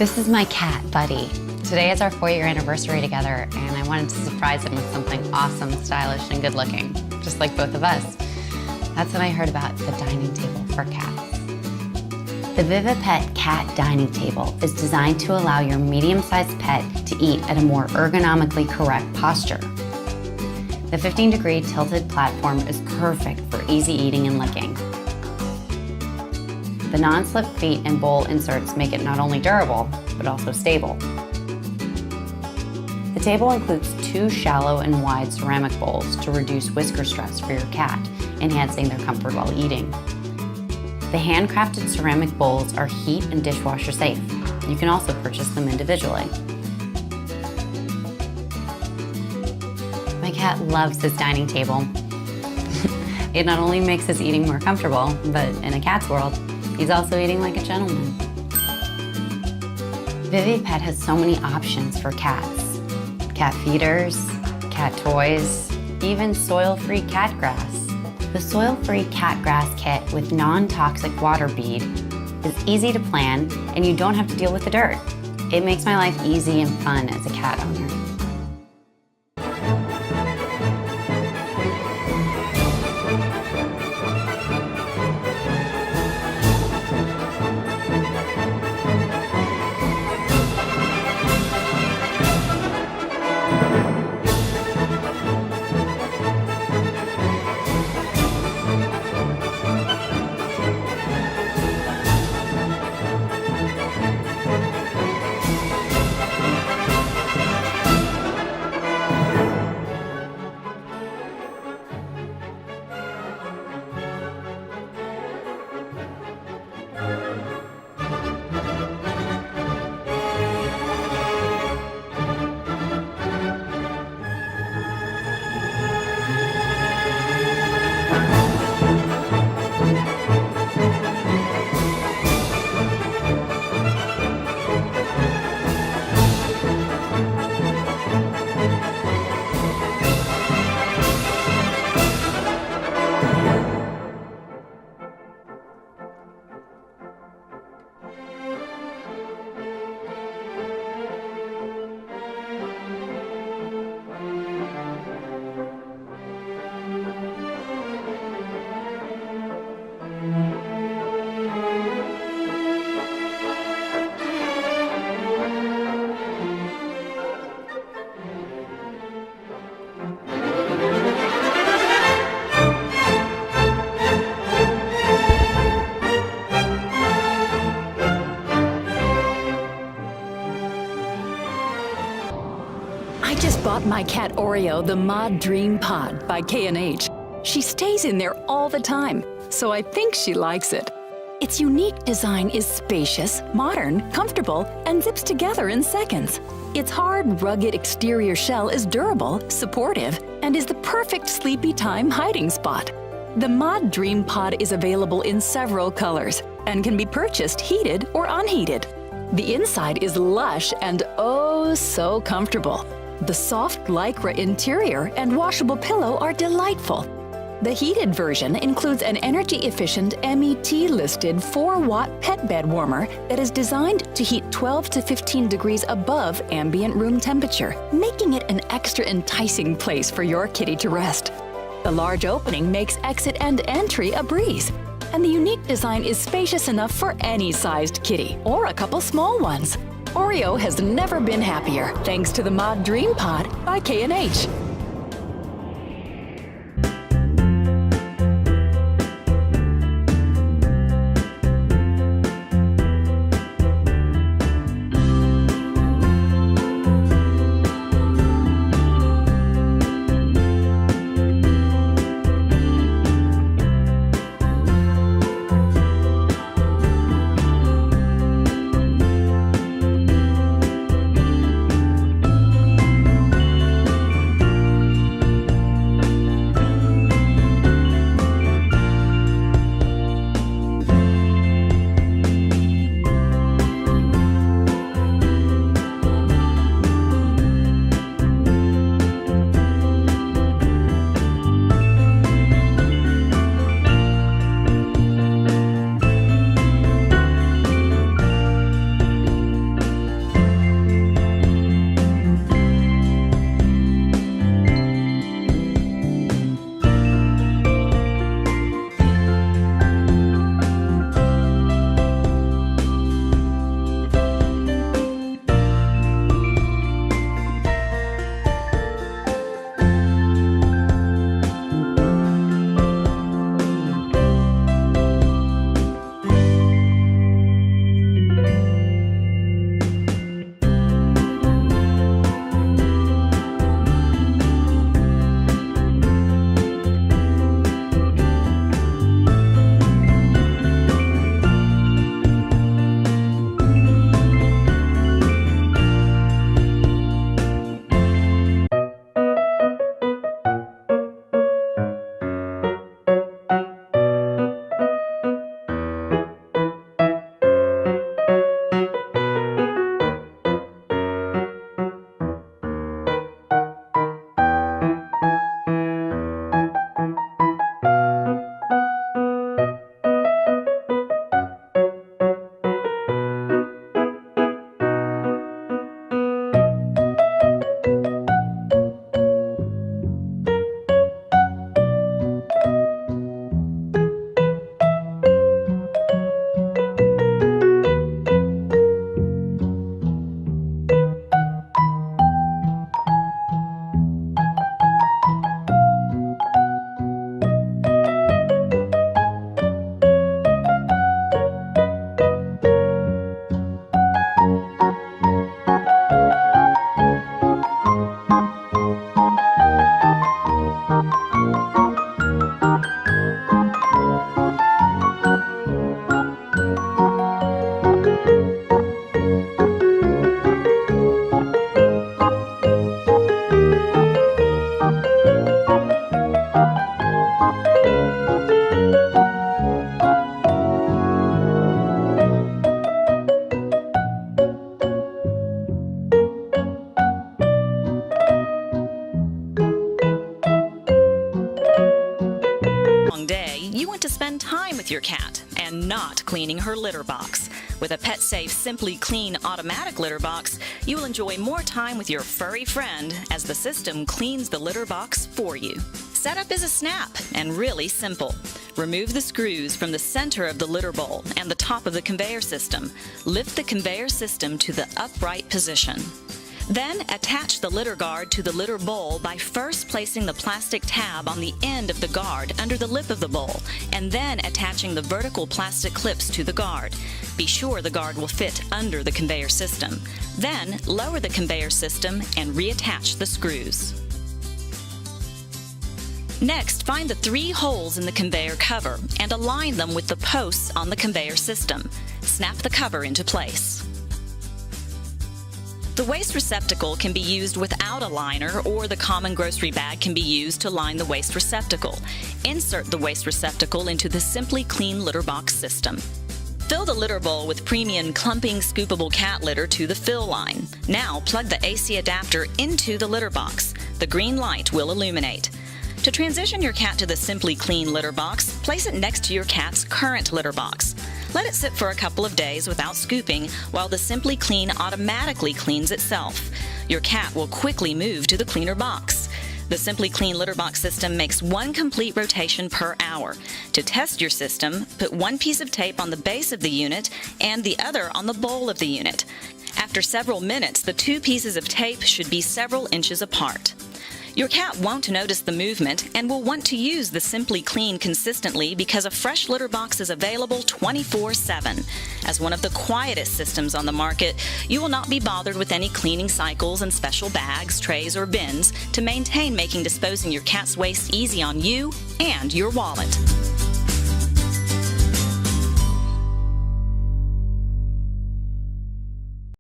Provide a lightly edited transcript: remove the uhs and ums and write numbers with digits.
This is my cat, Buddy. Today is our 4-year anniversary together, and I wanted to surprise him with something awesome, stylish, and good looking, just like both of us. That's when I heard about the dining table for cats. The Vivipet Cat Dining Table is designed to allow your medium-sized pet to eat at a more ergonomically correct posture. The 15-degree tilted platform is perfect for easy eating and licking. The non-slip feet and bowl inserts make it not only durable, but also stable. The table includes 2 shallow and wide ceramic bowls to reduce whisker stress for your cat, enhancing their comfort while eating. The handcrafted ceramic bowls are heat and dishwasher safe. You can also purchase them individually. My cat loves this dining table. It not only makes his eating more comfortable, but in a cat's world, he's also eating like a gentleman. Vivipet has so many options for cats. Cat feeders, cat toys, even soil-free cat grass. The soil-free cat grass kit with non-toxic water bead is easy to plan, and you don't have to deal with the dirt. It makes my life easy and fun as a cat owner. I just bought my cat Oreo the Mod Dream Pod by K&H. She stays in there all the time, so I think she likes it. Its unique design is spacious, modern, comfortable, and zips together in seconds. Its hard, rugged exterior shell is durable, supportive, and is the perfect sleepy time hiding spot. The Mod Dream Pod is available in several colors and can be purchased heated or unheated. The inside is lush and oh so comfortable. The soft Lycra interior and washable pillow are delightful. The heated version includes an energy-efficient MET-listed 4-watt pet bed warmer that is designed to heat 12 to 15 degrees above ambient room temperature, making it an extra enticing place for your kitty to rest. The large opening makes exit and entry a breeze, and the unique design is spacious enough for any sized kitty or a couple small ones. Oreo has never been happier thanks to the Mod Dream Pod by K&H. your cat and not cleaning her litter box. With a pet-safe Simply Clean automatic litter box, you will enjoy more time with your furry friend as the system cleans the litter box for you. Setup is a snap and really simple. Remove the screws from the center of the litter bowl and the top of the conveyor system. Lift the conveyor system to the upright position. Then attach the litter guard to the litter bowl by first placing the plastic tab on the end of the guard under the lip of the bowl, and then attaching the vertical plastic clips to the guard. Be sure the guard will fit under the conveyor system. Then lower the conveyor system and reattach the screws. Next, find the 3 holes in the conveyor cover and align them with the posts on the conveyor system. Snap the cover into place. The waste receptacle can be used without a liner, or the common grocery bag can be used to line the waste receptacle. Insert the waste receptacle into the Simply Clean litter box system. Fill the litter bowl with premium clumping scoopable cat litter to the fill line. Now plug the AC adapter into the litter box. The green light will illuminate. To transition your cat to the Simply Clean litter box, place it next to your cat's current litter box. Let it sit for a couple of days without scooping while the Simply Clean automatically cleans itself. Your cat will quickly move to the cleaner box. The Simply Clean litter box system makes 1 complete rotation per hour. To test your system, put 1 piece of tape on the base of the unit and the other on the bowl of the unit. After several minutes, the 2 pieces of tape should be several inches apart. Your cat won't notice the movement and will want to use the Simply Clean consistently because a fresh litter box is available 24/7. As one of the quietest systems on the market, you will not be bothered with any cleaning cycles and special bags, trays, or bins to maintain making disposing your cat's waste easy on you and your wallet.